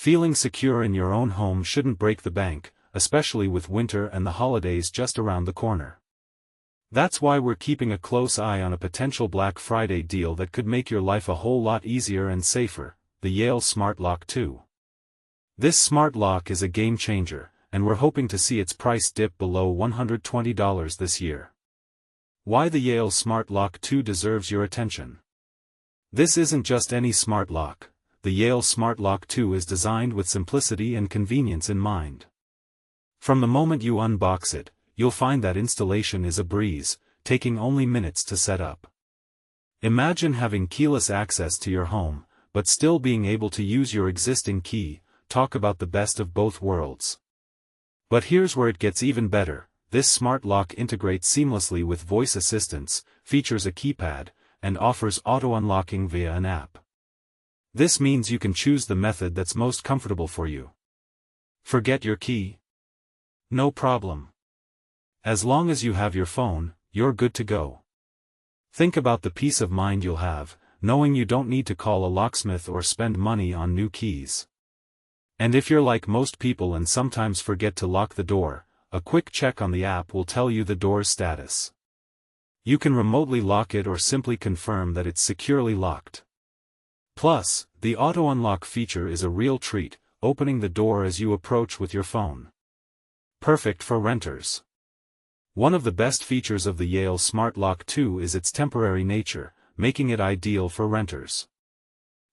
Feeling secure in your own home shouldn't break the bank, especially with winter and the holidays just around the corner. That's why we're keeping a close eye on a potential Black Friday deal that could make your life a whole lot easier and safer, the Yale Smart Lock 2. This smart lock is a game changer, and we're hoping to see its price dip below $120 this year. Why the Yale Smart Lock 2 deserves your attention. This isn't just any smart lock. The Yale Smart Lock 2 is designed with simplicity and convenience in mind. From the moment you unbox it, you'll find that installation is a breeze, taking only minutes to set up. Imagine having keyless access to your home, but still being able to use your existing key. Talk about the best of both worlds. But here's where it gets even better. This smart lock integrates seamlessly with voice assistants, features a keypad, and offers auto-unlocking via an app. This means you can choose the method that's most comfortable for you. Forget your key? No problem. As long as you have your phone, you're good to go. Think about the peace of mind you'll have, knowing you don't need to call a locksmith or spend money on new keys. And if you're like most people and sometimes forget to lock the door, a quick check on the app will tell you the door's status. You can remotely lock it or simply confirm that it's securely locked. Plus, the auto-unlock feature is a real treat, opening the door as you approach with your phone. Perfect for renters. One of the best features of the Yale Smart Lock 2 is its temporary nature, making it ideal for renters.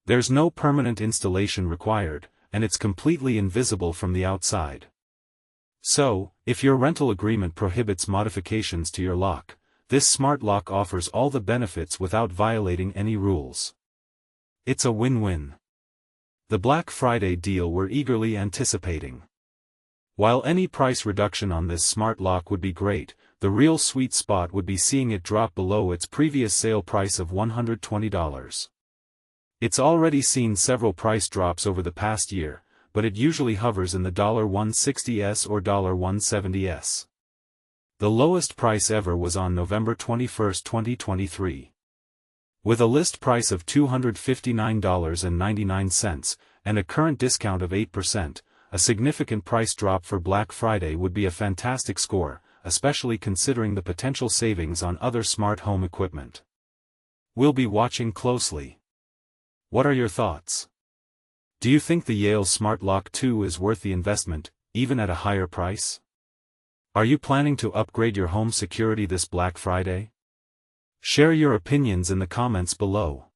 There's no permanent installation required, and it's completely invisible from the outside. So, if your rental agreement prohibits modifications to your lock, this smart lock offers all the benefits without violating any rules. It's a win-win. The Black Friday deal we're eagerly anticipating. While any price reduction on this smart lock would be great, the real sweet spot would be seeing it drop below its previous sale price of $120. It's already seen several price drops over the past year, but it usually hovers in the $160s or $170s. The lowest price ever was on November 21, 2023. With a list price of $259.99, and a current discount of 8%, a significant price drop for Black Friday would be a fantastic score, especially considering the potential savings on other smart home equipment. We'll be watching closely. What are your thoughts? Do you think the Yale Smart Lock 2 is worth the investment, even at a higher price? Are you planning to upgrade your home security this Black Friday? Share your opinions in the comments below.